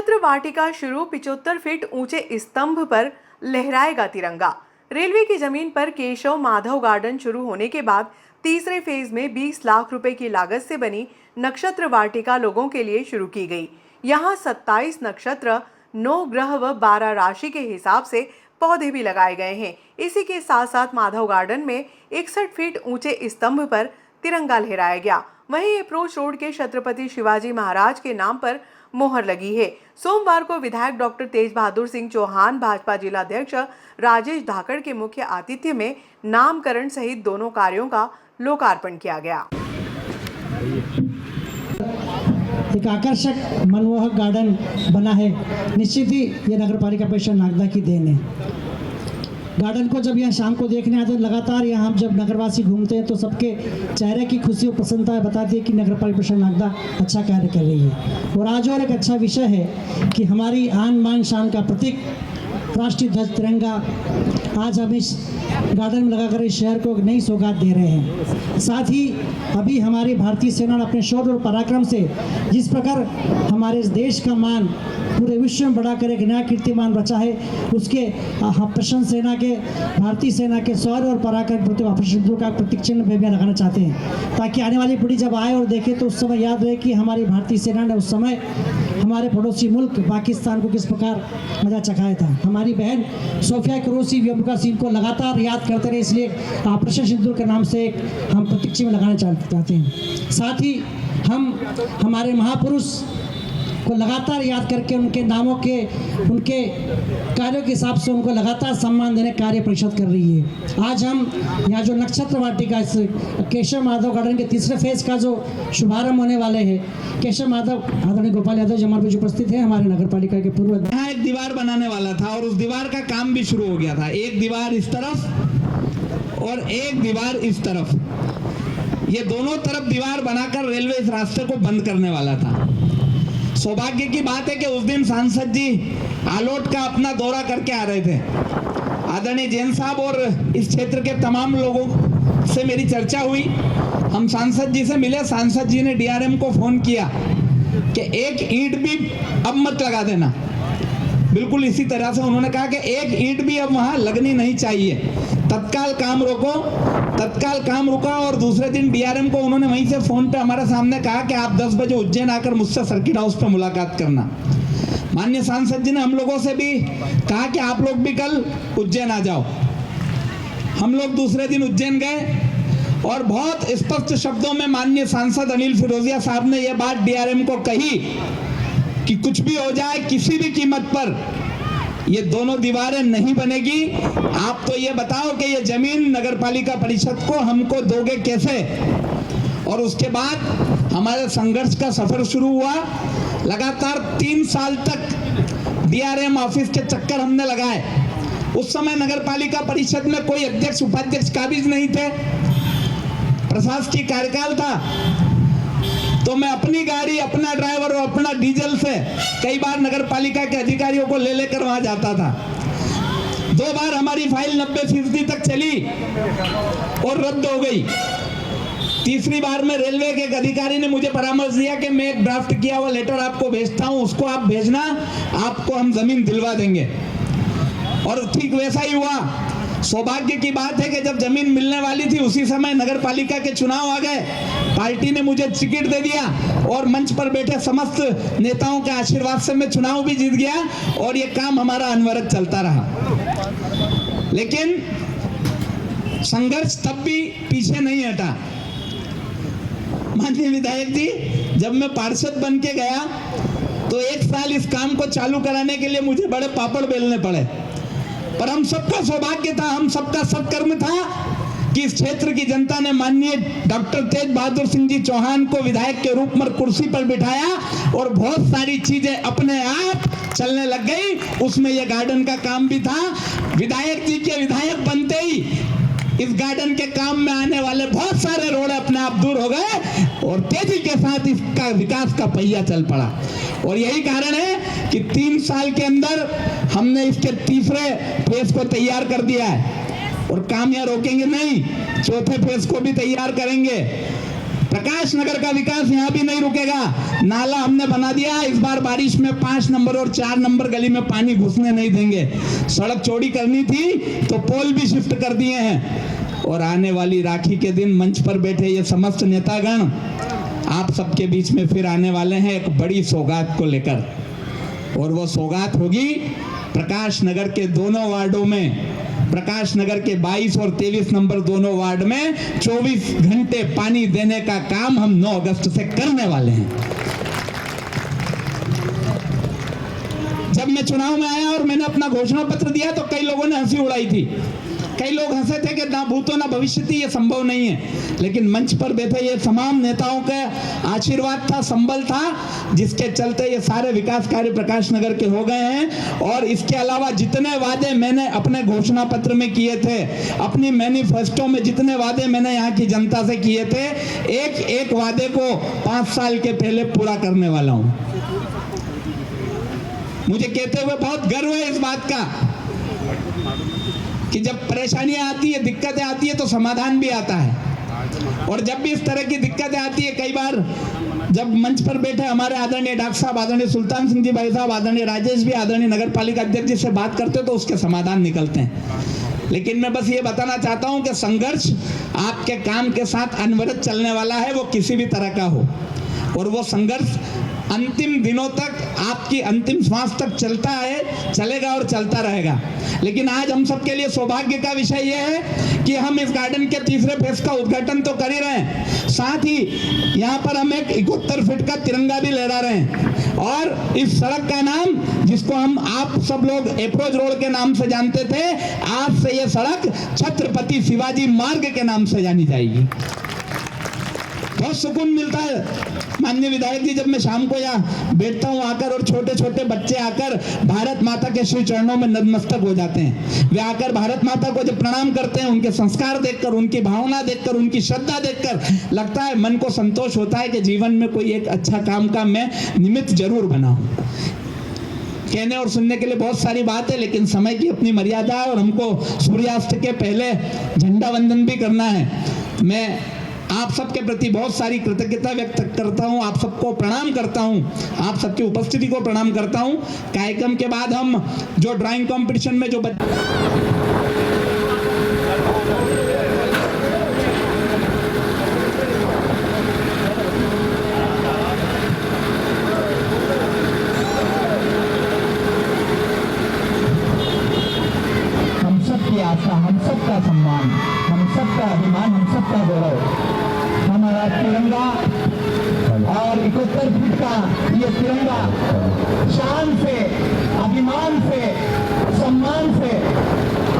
नक्षत्र वाटिका शुरू 75 फीट ऊंचे स्तंभ पर लहराएगा तिरंगा। रेलवे की जमीन पर केशव माधव गार्डन शुरू होने के बाद तीसरे फेज में 20 लाख रुपए की लागत से बनी नक्षत्र वाटिका लोगों के लिए शुरू की गई। यहाँ 27 नक्षत्र, 9 ग्रह व 12 राशि के हिसाब से पौधे भी लगाए गए हैं। इसी के साथ साथ माधव गार्डन में 61 फीट ऊंचे स्तंभ पर तिरंगा लहराया गया। वहीं अप्रोच रोड के छत्रपति शिवाजी महाराज के नाम पर मोहर लगी है। सोमवार को विधायक डॉक्टर तेज बहादुर सिंह चौहान, भाजपा जिलाध्यक्ष राजेश धाकड़ के मुख्य आतिथ्य में नामकरण सहित दोनों कार्यों का लोकार्पण किया गया। एक आकर्षक मनमोहक गार्डन बना है। निश्चित ही ये नगर पालिका परिषद नागदा की देन है। गार्डन को जब यहाँ शाम को देखने आते हैं, लगातार यहाँ हम जब नगरवासी घूमते हैं तो सबके चेहरे की खुशी और प्रसन्नता बताती है कि नगर पालिका परिषद नागदा अच्छा कार्य कर रही है। और आज और एक अच्छा विषय है कि हमारी आन बान शान का प्रतीक राष्ट्रीय ध्वज तिरंगा आज हम इस गार्डन में लगाकर इस शहर को एक नई सौगात दे रहे हैं। साथ ही अभी हमारी भारतीय सेना ने अपने शौर्य और पराक्रम से जिस प्रकार हमारे इस देश का मान पूरे विश्व में बढ़ाकर एक नया कीर्तिमान रचा है, उसके प्रशंसा सेना के भारतीय सेना के शौर्य और पराक्रम प्रति ऑपरेशन का प्रतीक चिन्ह भी लगाना चाहते हैं, ताकि आने वाली पीढ़ी जब आए और देखे तो उस समय याद रहे कि हमारी भारतीय सेना ने उस समय हमारे पड़ोसी मुल्क पाकिस्तान को किस प्रकार मजा चखाया था। हमारी बहन सोफिया कुरैशी व्योमिका सिंह को लगातार याद करते रहे, इसलिए ऑपरेशन सिंदूर के नाम से एक हम प्रतीक चिन्ह लगाना चाहते हैं। साथ ही हम हमारे महापुरुष को लगातार याद करके उनके नामों के उनके कार्यों के हिसाब से उनको लगातार सम्मान देने कार्य परिषद कर रही है। आज हम यहाँ जो नक्षत्र वाटिका केशव माधव गार्डन के तीसरे फेज का जो शुभारंभ होने वाले हैं, केशव माधव आदरणीय गोपाल यादव जी हमारे बीच उपस्थित है, हमारे नगर पालिका के पूर्व। यहाँ एक दीवार बनाने वाला था और उस दीवार का काम भी शुरू हो गया था। एक दीवार इस तरफ और एक दीवार इस तरफ, ये दोनों तरफ दीवार बनाकर रेलवे इस रास्ते को बंद करने वाला था। सौभाग्य की बात है कि उस दिन सांसद जी आलोट का अपना दौरा करके आ रहे थे। आदरणीय जैन साहब और इस क्षेत्र के तमाम लोगों से मेरी चर्चा हुई। हम सांसद जी से मिले। सांसद जी ने डीआरएम को फोन किया कि एक ईंट भी अब मत लगा देना। बिल्कुल इसी तरह से उन्होंने कहा कि एक ईंट भी अब वहां लगनी नहीं चाहिए, तत्काल काम रोको। तत्काल काम रुका और दूसरे दिन डीआरएम को उन्होंने वहीं से फोन पे हमारे सामने कहा कि आप 10 बजे उज्जैन आकर मुझसे सर्किट हाउस पे मुलाकात करना। माननीय सांसद जी ने हम लोगों से भी कहा कि आप लोग भी कल उज्जैन आ जाओ। हम लोग दूसरे दिन उज्जैन गए और बहुत स्पष्ट शब्दों में माननीय सांसद अनिल फिरोजिया साहब ने यह बात डीआरएम को कही कि कुछ भी हो जाए, किसी भी कीमत पर ये दोनों दीवारें नहीं बनेगी। आप तो ये बताओ कि ये जमीन नगर पालिका परिषद को हमको दोगे कैसे। और उसके बाद हमारे संघर्ष का सफर शुरू हुआ। लगातार 3 साल तक डीआरएम ऑफिस के चक्कर हमने लगाए। उस समय नगर पालिका परिषद में कोई अध्यक्ष उपाध्यक्ष काबिज नहीं थे, प्रशासकीय कार्यकाल था। तो मैं अपनी गाड़ी, अपना ड्राइवर और अपना डीजल से कई बार नगर पालिका के अधिकारियों को ले लेकर वहां जाता था। 2 बार हमारी फाइल 90% तक चली और रद्द हो गई। तीसरी बार में रेलवे के एक अधिकारी ने मुझे परामर्श दिया कि मैं एक ड्राफ्ट किया हुआ लेटर आपको भेजता हूं, उसको आप भेजना, आपको हम जमीन दिलवा देंगे। और ठीक वैसा ही हुआ। सौभाग्य की बात है कि जब जमीन मिलने वाली थी उसी समय नगर पालिका के चुनाव आ गए। पार्टी ने मुझे टिकट दे दिया और मंच पर बैठे समस्त नेताओं के आशीर्वाद से मैं चुनाव भी जीत गया और ये काम हमारा अनवरत चलता रहा। लेकिन संघर्ष तब भी पीछे नहीं हटा। माननीय विधायक जी, जब मैं पार्षद बन के गया तो 1 साल इस काम को चालू कराने के लिए मुझे बड़े पापड़ बेलने पड़े, पर हम सबका सौभाग्य था, हम सबका सत्कर्म था कि इस क्षेत्र की जनता ने माननीय डॉक्टर तेज बहादुर सिंह जी चौहान को विधायक के रूप में कुर्सी पर बिठाया और बहुत सारी चीजें अपने आप चलने लग गई। उसमें यह गार्डन का काम भी था। विधायक जी के विधायक बनते ही इस गार्डन के काम में आने वाले बहुत सारे रोड अपने आप दूर हो गए और तेजी के साथ इसका विकास का पहिया चल पड़ा। और यही कारण है कि 3 साल के अंदर हमने इसके तीसरे फेज को तैयार कर दिया है और काम यहाँ रोकेंगे नहीं, चौथे फेज को भी तैयार करेंगे। प्रकाश नगर का विकास यहाँ भी नहीं रुकेगा। नाला हमने बना दिया, इस बार बारिश में 5 नंबर और 4 नंबर गली में पानी घुसने नहीं देंगे। सड़क चौड़ी करनी थी तो पोल भी शिफ्ट कर दिए हैं। और आने वाली राखी के दिन मंच पर बैठे ये समस्त नेतागण आप सबके बीच में फिर आने वाले हैं एक बड़ी सौगात को लेकर, और वो सौगात होगी प्रकाश नगर के दोनों वार्डों में, प्रकाश नगर के 22 और 23 नंबर दोनों वार्ड में 24 घंटे पानी देने का काम हम 9 अगस्त से करने वाले हैं। जब मैं चुनाव में आया और मैंने अपना घोषणा पत्र दिया तो कई लोगों ने हंसी उड़ाई थी, कई लोग हंसे थे कि ना भूतो ना भविष्यति, ये संभव नहीं है। लेकिन मंच पर बैठे ये तमाम नेताओं का आशीर्वाद था, संबल था, जिसके चलते ये सारे विकास कार्य प्रकाश नगर के हो गए हैं। और इसके अलावा जितने वादे मैंने अपने घोषणा पत्र में किए थे, अपनी मैनिफेस्टो में जितने वादे मैंने यहाँ की जनता से किए थे, एक एक वादे को 5 साल के पहले पूरा करने वाला हूं। मुझे कहते हुए बहुत गर्व है इस बात का कि जब परेशानियां आती है, दिक्कतें आती है तो समाधान भी आता है। और जब भी इस तरह की दिक्कतें आती है, कई बार जब मंच पर बैठे हमारे आदरणीय डॉक्टर साहब, आदरणीय सुल्तान सिंह जी भाई साहब, आदरणीय राजेश भी, आदरणीय नगर पालिका अध्यक्ष जी से बात करते हो तो उसके समाधान निकलते हैं। लेकिन मैं बस ये बताना चाहता हूं कि संघर्ष आपके काम के साथ अनवरत चलने वाला है, वो किसी भी तरह का हो, और वो संघर्ष अंतिम दिनों तक, आपकी अंतिम श्वास तक चलता है, चलेगा और चलता रहेगा। लेकिन आज हम सबके लिए सौभाग्य का विषय यह है कि हम इस गार्डन के तीसरे फेज का उद्घाटन तो कर ही रहे हैं, साथ ही यहाँ पर हम एक 71 फीट का तिरंगा भी लहरा रहे हैं। और इस सड़क का नाम, जिसको हम आप सब लोग अप्रोच रोड के नाम से जानते थे, आज से यह सड़क छत्रपति शिवाजी मार्ग के नाम से जानी जाएगी। बहुत सुकून मिलता है माननीय विधायक जी, जब मैं शाम को यहाँ बैठता हूँ आकर, और छोटे छोटे बच्चे आकर भारत माता के श्री चरणों में नतमस्तक हो जाते हैं। वे आकर भारत माता को जब प्रणाम करते हैं, उनके संस्कार देखकर, उनकी भावना देखकर, उनकी श्रद्धा देखकर लगता है, मन को संतोष होता है कि जीवन में कोई एक अच्छा काम का मैं निमित्त जरूर बना हूँ। कहने और सुनने के लिए बहुत सारी बात है, लेकिन समय की अपनी मर्यादा है और हमको सूर्यास्त के पहले झंडा वंदन भी करना है। मैं आप सबके प्रति बहुत सारी कृतज्ञता व्यक्त करता हूं, आप सबको प्रणाम करता हूं, आप सबकी उपस्थिति को प्रणाम करता हूं। कार्यक्रम के बाद हम जो ड्राइंग कंपटीशन में जो हम सबकी आस्था, हम सबका सम्मान, हम सबका अभिमान, हम सबका गौरव, हमारा तिरंगा और 71 फीट का ये तिरंगा शान से, अभिमान से, सम्मान से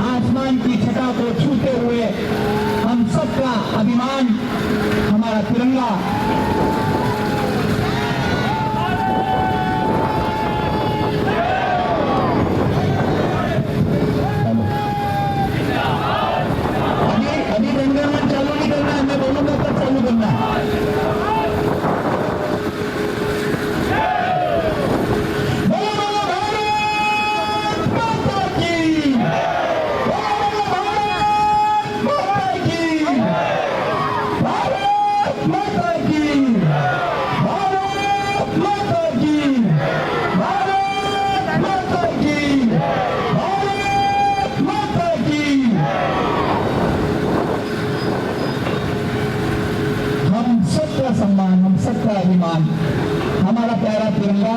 आसमान की छटा को छूते हुए हम सबका अभिमान, हमारा तिरंगा अभी रंगमंच चालू नहीं करना है, मैं बोलूंगा तब चालू करना है। सम्मान, हम सबका अभिमान, हमारा प्यारा तिरंगा।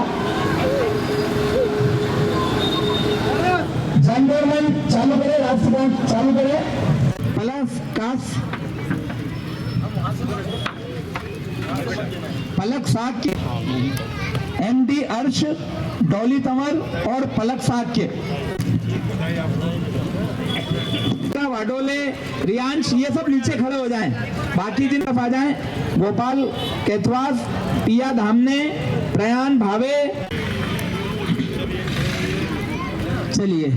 जनगणमन चालू करे, राष्ट्रगान चालू करे, प्लस कास पलक साक्य, एमडी अर्श, डॉली तंवर और पलक साक्य, वाडोले, रियांश, ये सब नीचे खड़े हो जाएं, बाकी जिन तरफ आ जाएं। गोपाल केतवास, पिया धामने, प्रयान भावे, चलिए।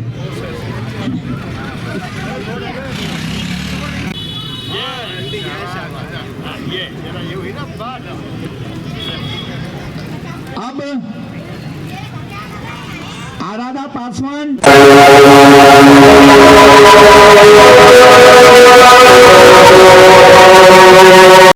अब आराधा पासवान